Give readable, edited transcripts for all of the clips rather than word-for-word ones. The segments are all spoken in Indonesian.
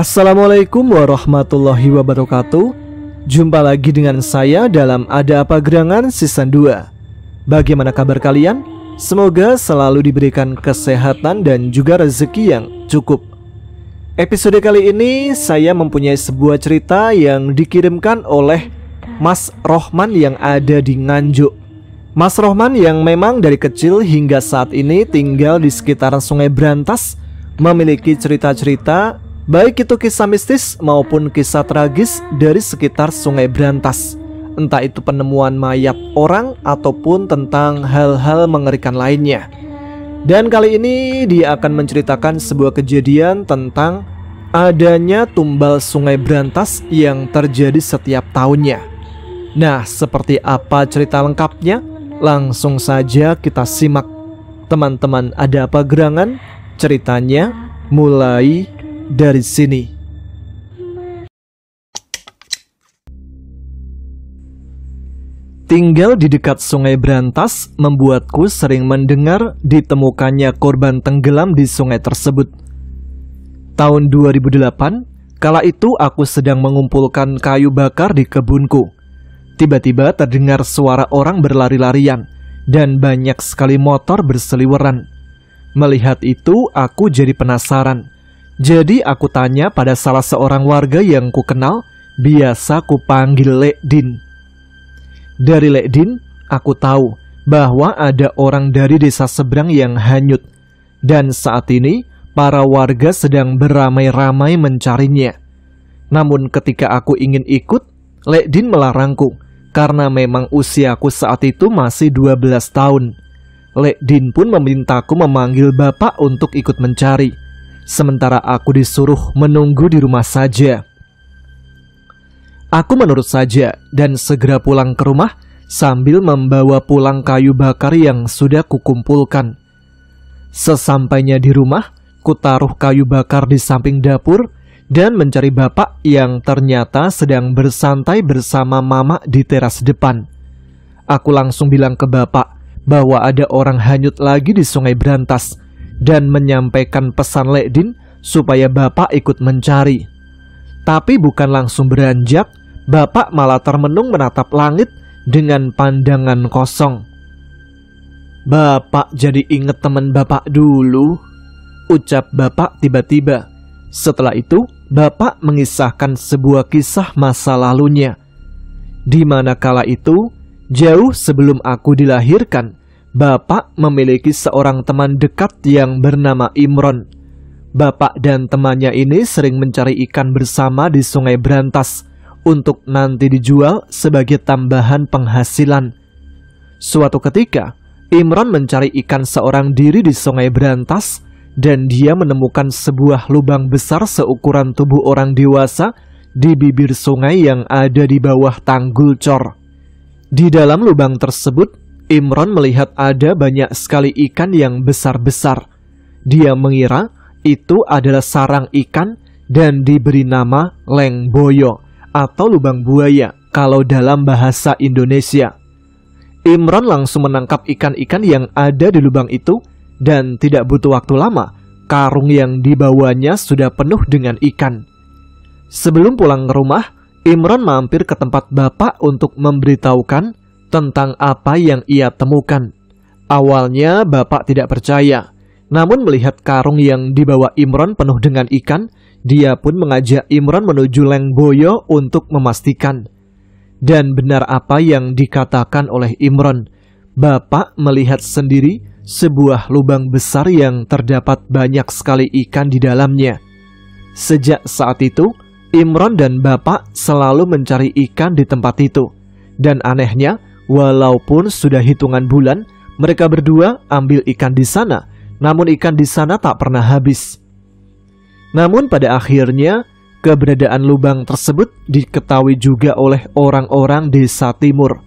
Assalamualaikum warahmatullahi wabarakatuh. Jumpa lagi dengan saya dalam Ada Apa Gerangan Season 2. Bagaimana kabar kalian? Semoga selalu diberikan kesehatan dan juga rezeki yang cukup. Episode kali ini saya mempunyai sebuah cerita yang dikirimkan oleh Mas Rohman yang ada di Nganjuk. Mas Rohman yang memang dari kecil hingga saat ini tinggal di sekitaran Sungai Brantas memiliki cerita-cerita, baik itu kisah mistis maupun kisah tragis dari sekitar Sungai Brantas. Entah itu penemuan mayat orang ataupun tentang hal-hal mengerikan lainnya. Dan kali ini dia akan menceritakan sebuah kejadian tentang adanya tumbal Sungai Brantas yang terjadi setiap tahunnya. Nah, seperti apa cerita lengkapnya? Langsung saja kita simak. Teman-teman Ada Apa Gerangan, ceritanya mulai dari sini. Tinggal di dekat Sungai Brantas membuatku sering mendengar ditemukannya korban tenggelam di sungai tersebut. Tahun 2008, kala itu aku sedang mengumpulkan kayu bakar di kebunku. Tiba-tiba terdengar suara orang berlari-larian dan banyak sekali motor berseliweran. Melihat itu, aku jadi penasaran. Jadi aku tanya pada salah seorang warga yang ku kenal, biasa ku panggil Lek Din. Dari Lek Din, aku tahu bahwa ada orang dari desa seberang yang hanyut. Dan saat ini, para warga sedang beramai-ramai mencarinya. Namun ketika aku ingin ikut, Lek Din melarangku, karena memang usiaku saat itu masih 12 tahun. Lek Din pun memintaku memanggil bapak untuk ikut mencari. Sementara aku disuruh menunggu di rumah saja. Aku menurut saja dan segera pulang ke rumah sambil membawa pulang kayu bakar yang sudah kukumpulkan. Sesampainya di rumah, kutaruh kayu bakar di samping dapur dan mencari bapak yang ternyata sedang bersantai bersama mama di teras depan. Aku langsung bilang ke bapak bahwa ada orang hanyut lagi di Sungai Brantas dan menyampaikan pesan Lek Din supaya bapak ikut mencari. Tapi bukan langsung beranjak, bapak malah termenung menatap langit dengan pandangan kosong. "Bapak jadi inget teman bapak dulu," ucap bapak tiba-tiba. Setelah itu, bapak mengisahkan sebuah kisah masa lalunya. Di mana kala itu, jauh sebelum aku dilahirkan, bapak memiliki seorang teman dekat yang bernama Imron. Bapak dan temannya ini sering mencari ikan bersama di Sungai Brantas untuk nanti dijual sebagai tambahan penghasilan. Suatu ketika, Imron mencari ikan seorang diri di Sungai Brantas dan dia menemukan sebuah lubang besar seukuran tubuh orang dewasa di bibir sungai yang ada di bawah tanggul cor. Di dalam lubang tersebut, Imron melihat ada banyak sekali ikan yang besar-besar. Dia mengira itu adalah sarang ikan dan diberi nama Lengboyo atau lubang buaya kalau dalam bahasa Indonesia. Imron langsung menangkap ikan-ikan yang ada di lubang itu dan tidak butuh waktu lama, karung yang dibawanya sudah penuh dengan ikan. Sebelum pulang ke rumah, Imron mampir ke tempat bapak untuk memberitahukan tentang apa yang ia temukan. Awalnya bapak tidak percaya, namun melihat karung yang dibawa Imron penuh dengan ikan, dia pun mengajak Imron menuju Lengboyo untuk memastikan. Dan benar apa yang dikatakan oleh Imron. Bapak melihat sendiri sebuah lubang besar yang terdapat banyak sekali ikan di dalamnya. Sejak saat itu, Imron dan bapak selalu mencari ikan di tempat itu. Dan anehnya, walaupun sudah hitungan bulan, mereka berdua ambil ikan di sana, namun ikan di sana tak pernah habis. Namun pada akhirnya, keberadaan lubang tersebut diketahui juga oleh orang-orang desa timur.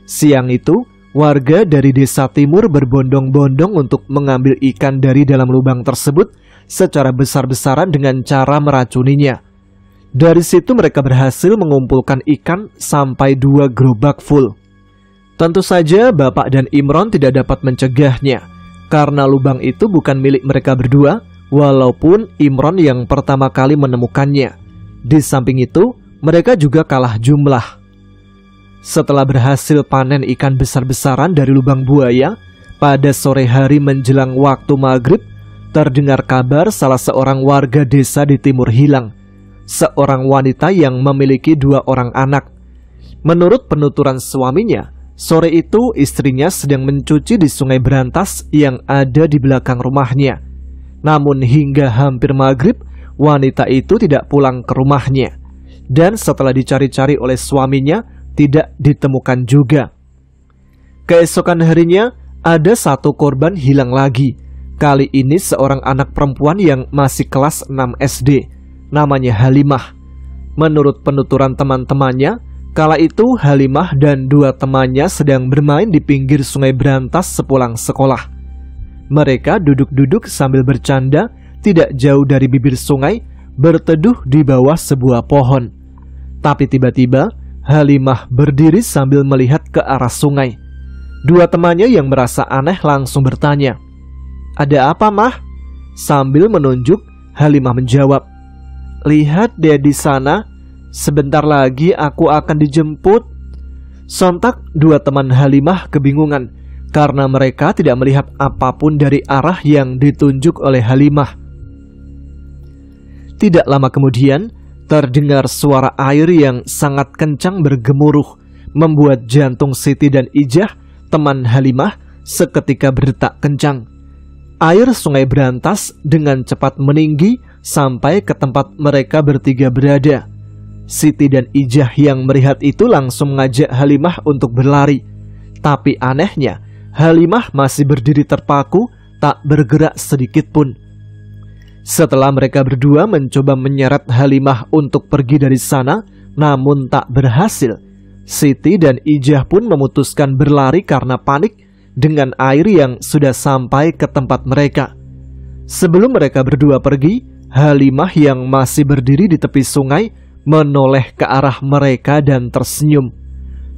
Siang itu, warga dari desa timur berbondong-bondong untuk mengambil ikan dari dalam lubang tersebut secara besar-besaran dengan cara meracuninya. Dari situ mereka berhasil mengumpulkan ikan sampai 2 gerobak full. Tentu saja bapak dan Imron tidak dapat mencegahnya, karena lubang itu bukan milik mereka berdua, walaupun Imron yang pertama kali menemukannya. Di samping itu, mereka juga kalah jumlah. Setelah berhasil panen ikan besar-besaran dari lubang buaya, pada sore hari menjelang waktu maghrib, terdengar kabar salah seorang warga desa di timur hilang. Seorang wanita yang memiliki 2 orang anak. Menurut penuturan suaminya, sore itu istrinya sedang mencuci di sungai berantas yang ada di belakang rumahnya. Namun hingga hampir maghrib, wanita itu tidak pulang ke rumahnya. Dan setelah dicari-cari oleh suaminya, tidak ditemukan juga. Keesokan harinya, ada 1 korban hilang lagi. Kali ini seorang anak perempuan yang masih kelas 6 SD. Namanya Halimah. Menurut penuturan teman-temannya, kala itu Halimah dan 2 temannya sedang bermain di pinggir sungai berantas sepulang sekolah. Mereka duduk-duduk sambil bercanda tidak jauh dari bibir sungai, berteduh di bawah sebuah pohon. Tapi tiba-tiba Halimah berdiri sambil melihat ke arah sungai. 2 temannya yang merasa aneh langsung bertanya, "Ada apa, Mah?" Sambil menunjuk, Halimah menjawab, "Lihat deh di sana, sebentar lagi aku akan dijemput." Sontak 2 teman Halimah kebingungan karena mereka tidak melihat apapun dari arah yang ditunjuk oleh Halimah. Tidak lama kemudian, terdengar suara air yang sangat kencang bergemuruh, membuat jantung Siti dan Ijah, teman Halimah, seketika berdetak kencang. Air sungai berantas dengan cepat meninggi sampai ke tempat mereka bertiga berada. Siti dan Ijah yang melihat itu langsung mengajak Halimah untuk berlari. Tapi anehnya, Halimah masih berdiri terpaku, tak bergerak sedikit pun. Setelah mereka berdua mencoba menyeret Halimah untuk pergi dari sana, namun tak berhasil. Siti dan Ijah pun memutuskan berlari karena panik dengan air yang sudah sampai ke tempat mereka. Sebelum mereka berdua pergi, Halimah yang masih berdiri di tepi sungai menoleh ke arah mereka dan tersenyum.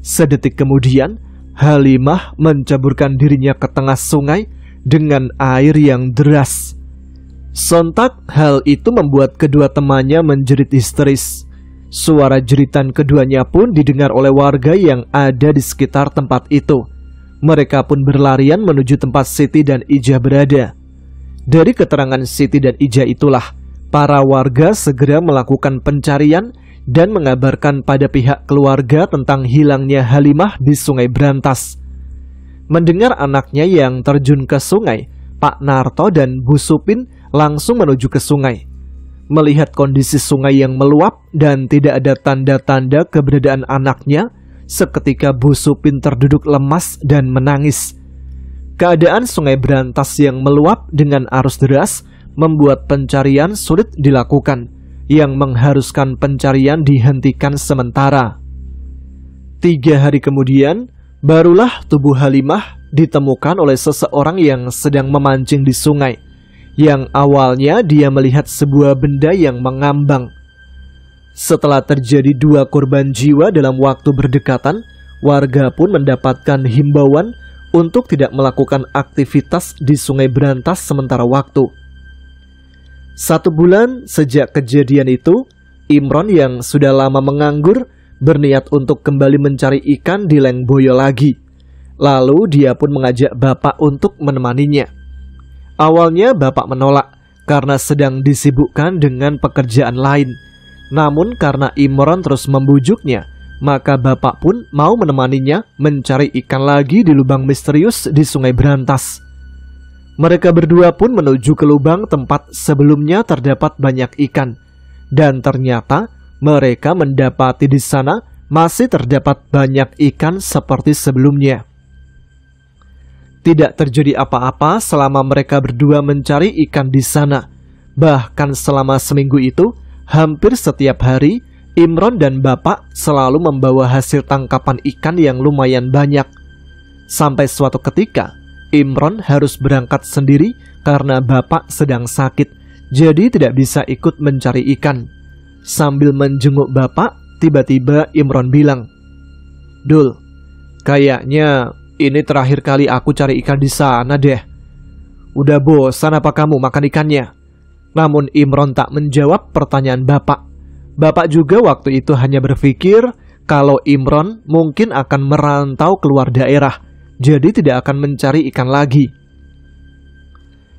Sedetik kemudian, Halimah mencaburkan dirinya ke tengah sungai dengan air yang deras. Sontak hal itu membuat kedua temannya menjerit histeris. Suara jeritan keduanya pun didengar oleh warga yang ada di sekitar tempat itu. Mereka pun berlarian menuju tempat Siti dan Ijah berada. Dari keterangan Siti dan Ijah itulah, para warga segera melakukan pencarian dan mengabarkan pada pihak keluarga tentang hilangnya Halimah di Sungai Berantas. Mendengar anaknya yang terjun ke sungai, Pak Narto dan Bu Supin langsung menuju ke sungai. Melihat kondisi sungai yang meluap dan tidak ada tanda-tanda keberadaan anaknya, seketika Bu Supin terduduk lemas dan menangis. Keadaan Sungai Berantas yang meluap dengan arus deras membuat pencarian sulit dilakukan, yang mengharuskan pencarian dihentikan sementara. 3 hari kemudian, barulah tubuh Halimah ditemukan oleh seseorang yang sedang memancing di sungai. Yang awalnya dia melihat sebuah benda yang mengambang. Setelah terjadi 2 korban jiwa dalam waktu berdekatan, warga pun mendapatkan himbauan untuk tidak melakukan aktivitas di Sungai Berantas sementara waktu. 1 bulan sejak kejadian itu, Imron yang sudah lama menganggur berniat untuk kembali mencari ikan di Lengboyo lagi. Lalu dia pun mengajak bapak untuk menemaninya. Awalnya bapak menolak karena sedang disibukkan dengan pekerjaan lain. Namun karena Imron terus membujuknya, maka bapak pun mau menemaninya mencari ikan lagi di lubang misterius di Sungai Berantas. Mereka berdua pun menuju ke lubang tempat sebelumnya terdapat banyak ikan. Dan ternyata mereka mendapati di sana masih terdapat banyak ikan seperti sebelumnya. Tidak terjadi apa-apa selama mereka berdua mencari ikan di sana. Bahkan selama seminggu itu, hampir setiap hari, Imron dan bapak selalu membawa hasil tangkapan ikan yang lumayan banyak. Sampai suatu ketika, Imron harus berangkat sendiri karena bapak sedang sakit, jadi tidak bisa ikut mencari ikan. Sambil menjenguk bapak, tiba-tiba Imron bilang, "Dul, kayaknya ini terakhir kali aku cari ikan di sana deh. Udah bosan apa kamu makan ikannya? Namun Imron tak menjawab pertanyaan bapak. Bapak juga waktu itu hanya berpikir kalau Imron mungkin akan merantau keluar daerah, jadi tidak akan mencari ikan lagi.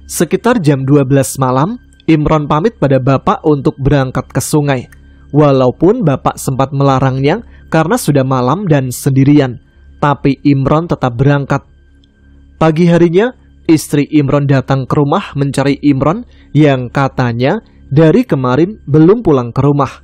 Sekitar jam 12 malam, Imron pamit pada bapak untuk berangkat ke sungai. Walaupun bapak sempat melarangnya karena sudah malam dan sendirian, tapi Imron tetap berangkat. Pagi harinya, istri Imron datang ke rumah mencari Imron yang katanya dari kemarin belum pulang ke rumah.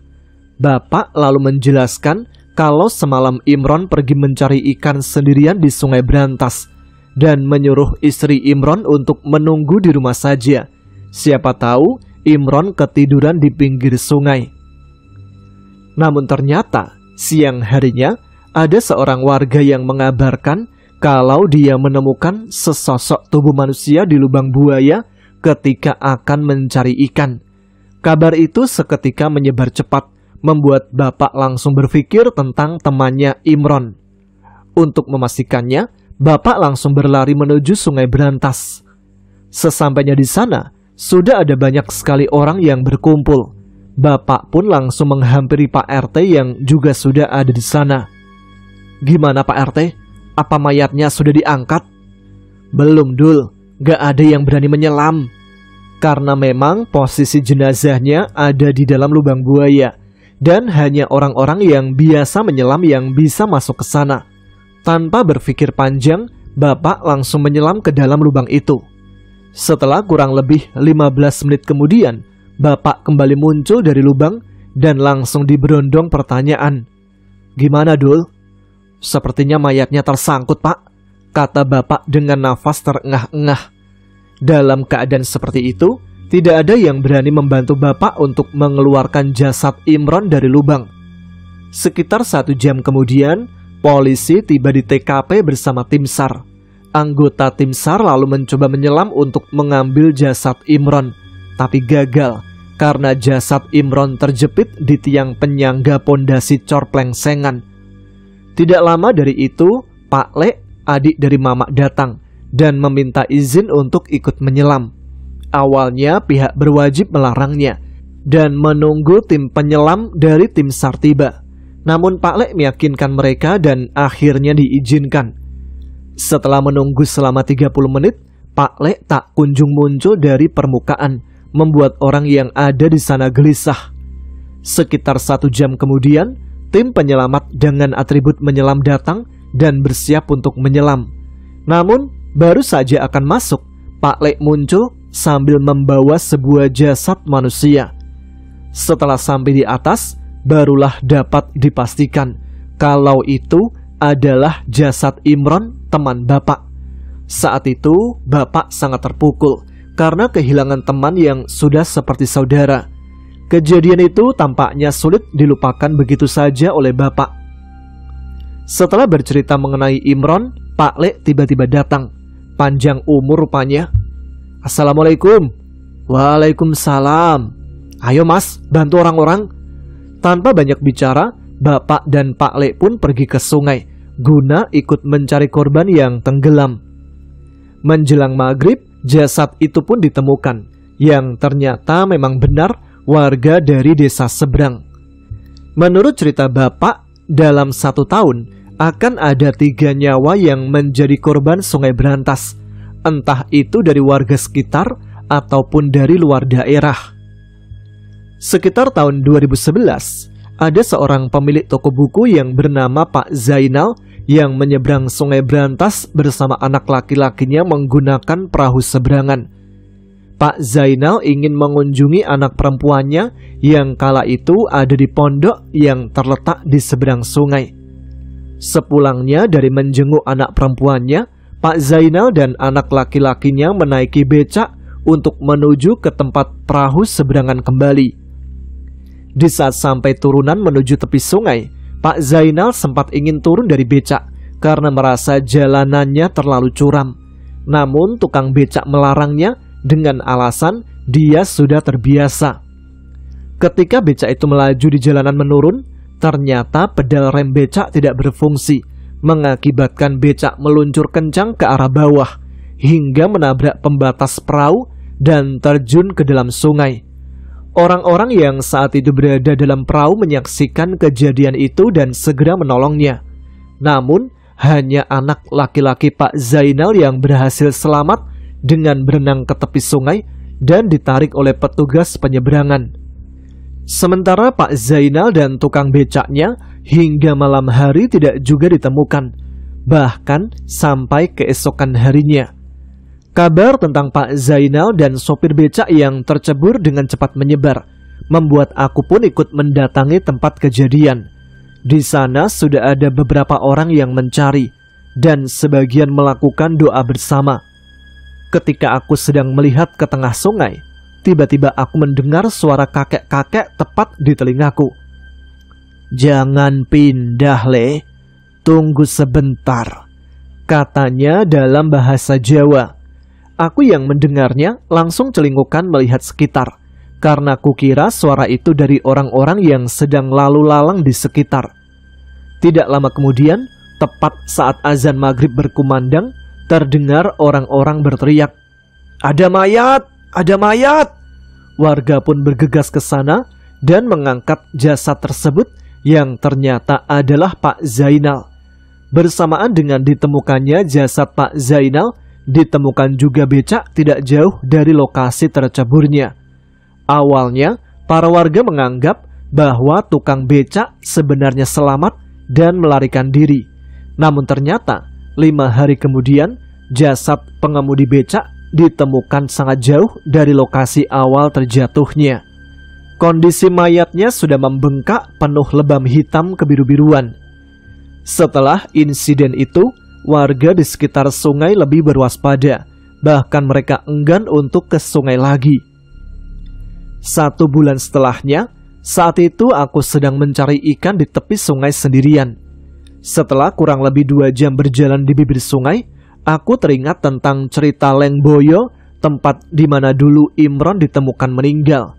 Bapak lalu menjelaskan kalau semalam Imron pergi mencari ikan sendirian di Sungai Brantas dan menyuruh istri Imron untuk menunggu di rumah saja. Siapa tahu Imron ketiduran di pinggir sungai. Namun ternyata siang harinya ada seorang warga yang mengabarkan kalau dia menemukan sesosok tubuh manusia di lubang buaya ketika akan mencari ikan. Kabar itu seketika menyebar cepat, membuat bapak langsung berpikir tentang temannya Imron. Untuk memastikannya, bapak langsung berlari menuju Sungai Brantas. Sesampainya di sana, sudah ada banyak sekali orang yang berkumpul. Bapak pun langsung menghampiri Pak RT yang juga sudah ada di sana. "Gimana Pak RT? Apa mayatnya sudah diangkat?" "Belum Dul, gak ada yang berani menyelam. Karena memang posisi jenazahnya ada di dalam lubang buaya. Dan hanya orang-orang yang biasa menyelam yang bisa masuk ke sana." Tanpa berpikir panjang, bapak langsung menyelam ke dalam lubang itu. Setelah kurang lebih 15 menit kemudian, bapak kembali muncul dari lubang dan langsung diberondong pertanyaan. "Gimana Dul?" "Sepertinya mayatnya tersangkut Pak," kata bapak dengan nafas terengah-engah. Dalam keadaan seperti itu, tidak ada yang berani membantu bapak untuk mengeluarkan jasad Imron dari lubang. Sekitar 1 jam kemudian, polisi tiba di TKP bersama tim SAR. Anggota tim SAR lalu mencoba menyelam untuk mengambil jasad Imron, tapi gagal karena jasad Imron terjepit di tiang penyangga pondasi cor plengsengan. Tidak lama dari itu, Pak Le, adik dari Mamak datang dan meminta izin untuk ikut menyelam. Awalnya pihak berwajib melarangnya dan menunggu tim penyelam dari tim SAR tiba. Namun Pak Le meyakinkan mereka dan akhirnya diizinkan. Setelah menunggu selama 30 menit, Pak Le tak kunjung muncul dari permukaan, membuat orang yang ada di sana gelisah. Sekitar 1 jam kemudian, tim penyelamat dengan atribut menyelam datang dan bersiap untuk menyelam. Namun, baru saja akan masuk, Pak Le muncul sambil membawa sebuah jasad manusia. Setelah sampai di atas, barulah dapat dipastikan kalau itu adalah jasad Imron, teman bapak. Saat itu, bapak sangat terpukul karena kehilangan teman yang sudah seperti saudara. Kejadian itu tampaknya sulit dilupakan begitu saja oleh bapak. Setelah bercerita mengenai Imron, Pak Le tiba-tiba datang. Panjang umur rupanya. "Assalamualaikum." "Waalaikumsalam." "Ayo mas, bantu orang-orang." Tanpa banyak bicara, bapak dan Pak Le pun pergi ke sungai guna ikut mencari korban yang tenggelam. Menjelang maghrib, jasad itu pun ditemukan, yang ternyata memang benar warga dari desa seberang. Menurut cerita bapak, dalam 1 tahun akan ada 3 nyawa yang menjadi korban Sungai Brantas, entah itu dari warga sekitar ataupun dari luar daerah. Sekitar tahun 2011, ada seorang pemilik toko buku yang bernama Pak Zainal yang menyeberang Sungai Brantas bersama anak laki-lakinya menggunakan perahu seberangan. Pak Zainal ingin mengunjungi anak perempuannya yang kala itu ada di pondok yang terletak di seberang sungai. Sepulangnya dari menjenguk anak perempuannya, Pak Zainal dan anak laki-lakinya menaiki becak untuk menuju ke tempat perahu seberangan kembali. Di saat sampai turunan menuju tepi sungai, Pak Zainal sempat ingin turun dari becak karena merasa jalanannya terlalu curam. Namun tukang becak melarangnya dengan alasan dia sudah terbiasa. Ketika becak itu melaju di jalanan menurun, ternyata pedal rem becak tidak berfungsi, mengakibatkan becak meluncur kencang ke arah bawah hingga menabrak pembatas perahu dan terjun ke dalam sungai. Orang-orang yang saat itu berada dalam perahu menyaksikan kejadian itu dan segera menolongnya. Namun, hanya anak laki-laki Pak Zainal yang berhasil selamat dengan berenang ke tepi sungai dan ditarik oleh petugas penyeberangan. Sementara Pak Zainal dan tukang becaknya hingga malam hari tidak juga ditemukan, bahkan sampai keesokan harinya. Kabar tentang Pak Zainal dan sopir becak yang tercebur dengan cepat menyebar, membuat aku pun ikut mendatangi tempat kejadian. Di sana sudah ada beberapa orang yang mencari, dan sebagian melakukan doa bersama. Ketika aku sedang melihat ke tengah sungai, tiba-tiba aku mendengar suara kakek-kakek tepat di telingaku. "Jangan pindah, Le. Tunggu sebentar," katanya dalam bahasa Jawa. Aku yang mendengarnya langsung celingukan melihat sekitar, karena kukira suara itu dari orang-orang yang sedang lalu lalang di sekitar. Tidak lama kemudian, tepat saat azan maghrib berkumandang, terdengar orang-orang berteriak, "Ada mayat! Ada mayat!" Warga pun bergegas ke sana dan mengangkat jasad tersebut yang ternyata adalah Pak Zainal. Bersamaan dengan ditemukannya jasad Pak Zainal, ditemukan juga becak tidak jauh dari lokasi terceburnya. Awalnya, para warga menganggap bahwa tukang becak sebenarnya selamat dan melarikan diri. Namun ternyata, 5 hari kemudian, jasad pengemudi becak ditemukan sangat jauh dari lokasi awal terjatuhnya. Kondisi mayatnya sudah membengkak penuh lebam hitam kebiru-biruan. Setelah insiden itu, warga di sekitar sungai lebih berwaspada, bahkan mereka enggan untuk ke sungai lagi. 1 bulan setelahnya, saat itu aku sedang mencari ikan di tepi sungai sendirian. Setelah kurang lebih 2 jam berjalan di bibir sungai, aku teringat tentang cerita Lengboyo, tempat di mana dulu Imron ditemukan meninggal.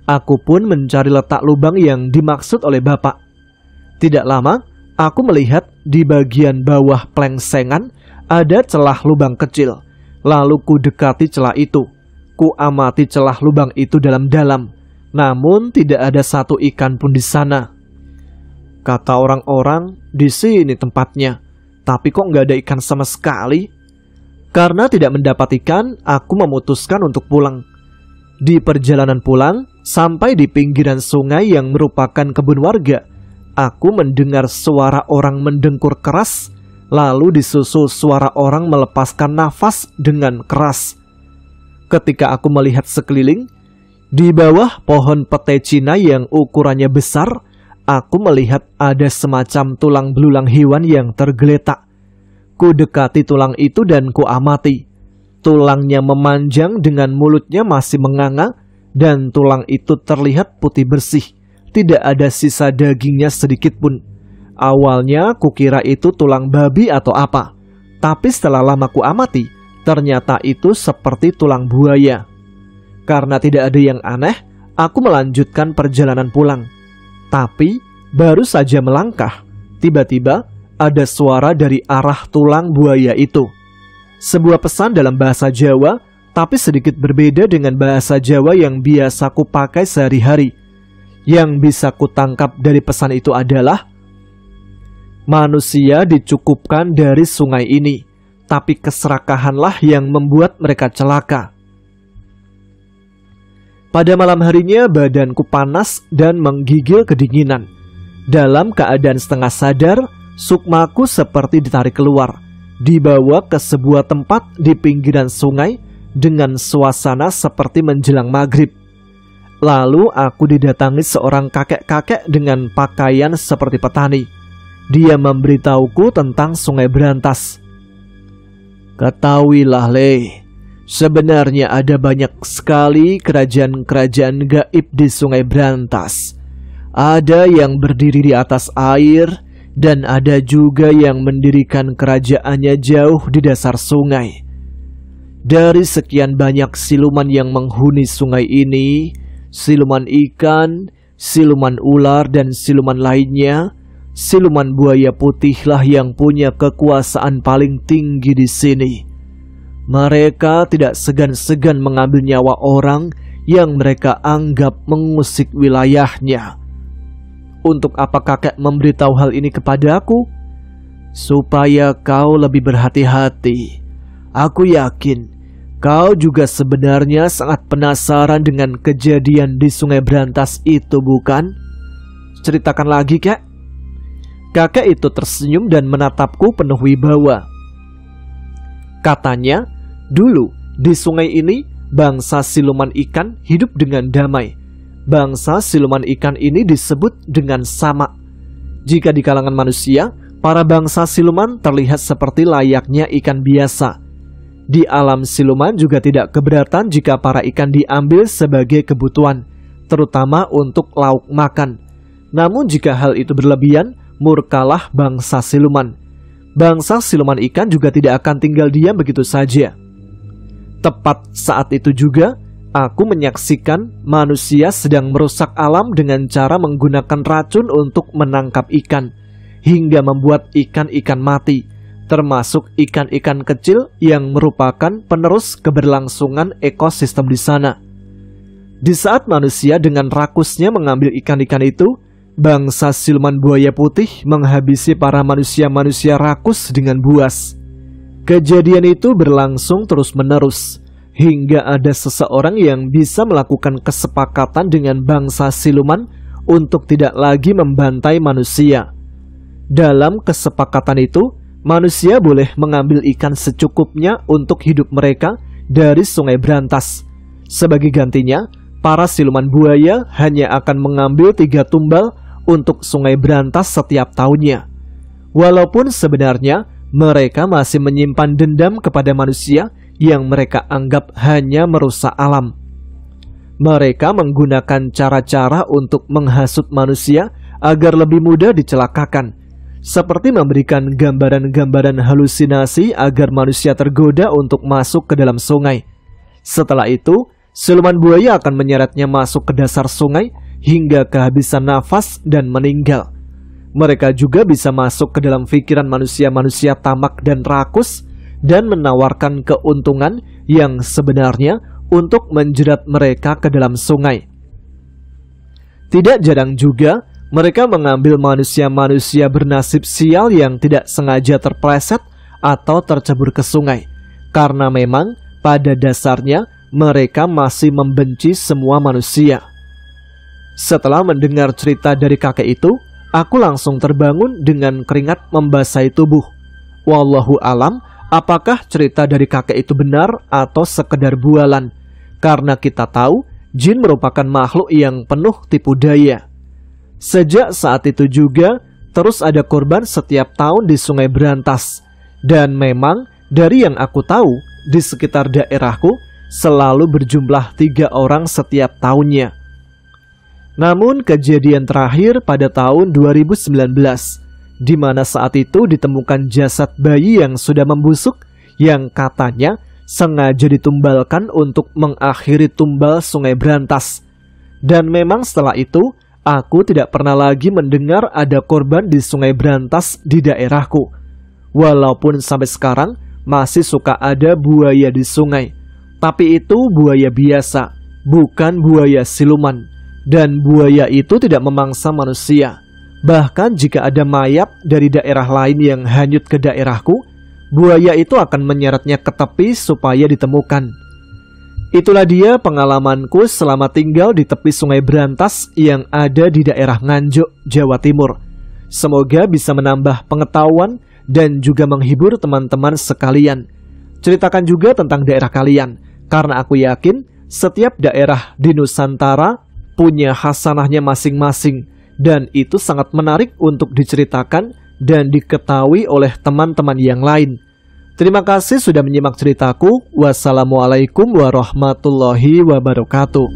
Aku pun mencari letak lubang yang dimaksud oleh bapak. Tidak lama, aku melihat di bagian bawah plengsengan ada celah lubang kecil. Lalu ku dekati celah itu. Ku amati celah lubang itu dalam-dalam. Namun tidak ada satu ikan pun di sana. Kata orang-orang, di sini tempatnya. Tapi kok nggak ada ikan sama sekali? Karena tidak mendapat ikan, aku memutuskan untuk pulang. Di perjalanan pulang, sampai di pinggiran sungai yang merupakan kebun warga, aku mendengar suara orang mendengkur keras, lalu disusul suara orang melepaskan nafas dengan keras. Ketika aku melihat sekeliling, di bawah pohon pete Cina yang ukurannya besar, aku melihat ada semacam tulang belulang hewan yang tergeletak. Ku dekati tulang itu dan ku amati. Tulangnya memanjang dengan mulutnya masih menganga, dan tulang itu terlihat putih bersih. Tidak ada sisa dagingnya sedikit pun. Awalnya kukira itu tulang babi atau apa, tapi setelah lama ku amati, ternyata itu seperti tulang buaya. Karena tidak ada yang aneh, aku melanjutkan perjalanan pulang. Tapi baru saja melangkah, tiba-tiba ada suara dari arah tulang buaya itu. Sebuah pesan dalam bahasa Jawa, tapi sedikit berbeda dengan bahasa Jawa yang biasa ku pakai sehari-hari. Yang bisa kutangkap dari pesan itu adalah, manusia dicukupkan dari sungai ini, tapi keserakahanlah yang membuat mereka celaka. Pada malam harinya badanku panas dan menggigil kedinginan. Dalam keadaan setengah sadar, sukmaku seperti ditarik keluar, dibawa ke sebuah tempat di pinggiran sungai dengan suasana seperti menjelang maghrib. Lalu aku didatangi seorang kakek-kakek dengan pakaian seperti petani. Dia memberitahuku tentang Sungai Brantas. "Ketahuilah, Le, sebenarnya ada banyak sekali kerajaan-kerajaan gaib di Sungai Brantas. Ada yang berdiri di atas air, dan ada juga yang mendirikan kerajaannya jauh di dasar sungai. Dari sekian banyak siluman yang menghuni sungai ini, siluman ikan, siluman ular, dan siluman lainnya, siluman buaya putihlah yang punya kekuasaan paling tinggi di sini. Mereka tidak segan-segan mengambil nyawa orang yang mereka anggap mengusik wilayahnya. Untuk apa kakek memberitahu hal ini kepadaku? Supaya kau lebih berhati-hati. Aku yakin kau juga sebenarnya sangat penasaran dengan kejadian di Sungai Brantas itu, bukan? Ceritakan lagi, Kek. Kakek itu tersenyum dan menatapku penuh wibawa. Katanya, dulu di sungai ini bangsa siluman ikan hidup dengan damai. Bangsa siluman ikan ini disebut dengan Samak. Jika di kalangan manusia, para bangsa siluman terlihat seperti layaknya ikan biasa. Di alam siluman juga tidak keberatan jika para ikan diambil sebagai kebutuhan, terutama untuk lauk makan. Namun jika hal itu berlebihan, murkalah bangsa siluman. Bangsa siluman ikan juga tidak akan tinggal diam begitu saja. Tepat saat itu juga, aku menyaksikan manusia sedang merusak alam dengan cara menggunakan racun untuk menangkap ikan, hingga membuat ikan-ikan mati, termasuk ikan-ikan kecil yang merupakan penerus keberlangsungan ekosistem di sana. Di saat manusia dengan rakusnya mengambil ikan-ikan itu, bangsa siluman buaya putih menghabisi para manusia-manusia rakus dengan buas. Kejadian itu berlangsung terus-menerus, hingga ada seseorang yang bisa melakukan kesepakatan dengan bangsa siluman untuk tidak lagi membantai manusia. Dalam kesepakatan itu, manusia boleh mengambil ikan secukupnya untuk hidup mereka dari Sungai Brantas. Sebagai gantinya, para siluman buaya hanya akan mengambil 3 tumbal untuk Sungai Brantas setiap tahunnya. Walaupun sebenarnya mereka masih menyimpan dendam kepada manusia yang mereka anggap hanya merusak alam. Mereka menggunakan cara-cara untuk menghasut manusia agar lebih mudah dicelakakan, seperti memberikan gambaran-gambaran halusinasi agar manusia tergoda untuk masuk ke dalam sungai. Setelah itu, siluman buaya akan menyeretnya masuk ke dasar sungai hingga kehabisan nafas dan meninggal. Mereka juga bisa masuk ke dalam pikiran manusia-manusia tamak dan rakus dan menawarkan keuntungan yang sebenarnya untuk menjerat mereka ke dalam sungai. Tidak jarang juga mereka mengambil manusia-manusia bernasib sial yang tidak sengaja terpleset atau tercebur ke sungai, karena memang pada dasarnya mereka masih membenci semua manusia. Setelah mendengar cerita dari kakek itu, aku langsung terbangun dengan keringat membasahi tubuh. Wallahu alam, apakah cerita dari kakek itu benar atau sekedar bualan? Karena kita tahu, jin merupakan makhluk yang penuh tipu daya. Sejak saat itu juga, terus ada korban setiap tahun di Sungai Brantas. Dan memang, dari yang aku tahu, di sekitar daerahku, selalu berjumlah 3 orang setiap tahunnya. Namun kejadian terakhir pada tahun 2019, di mana saat itu ditemukan jasad bayi yang sudah membusuk, yang katanya sengaja ditumbalkan untuk mengakhiri tumbal Sungai Brantas. Dan memang setelah itu, aku tidak pernah lagi mendengar ada korban di Sungai Brantas di daerahku. Walaupun sampai sekarang masih suka ada buaya di sungai, tapi itu buaya biasa, bukan buaya siluman. Dan buaya itu tidak memangsa manusia. Bahkan jika ada mayat dari daerah lain yang hanyut ke daerahku, buaya itu akan menyeretnya ke tepi supaya ditemukan. Itulah dia pengalamanku selama tinggal di tepi Sungai Brantas yang ada di daerah Nganjuk, Jawa Timur. Semoga bisa menambah pengetahuan dan juga menghibur teman-teman sekalian. Ceritakan juga tentang daerah kalian, karena aku yakin setiap daerah di Nusantara punya hasanahnya masing-masing, dan itu sangat menarik untuk diceritakan dan diketahui oleh teman-teman yang lain. Terima kasih sudah menyimak ceritaku. Wassalamualaikum warahmatullahi wabarakatuh.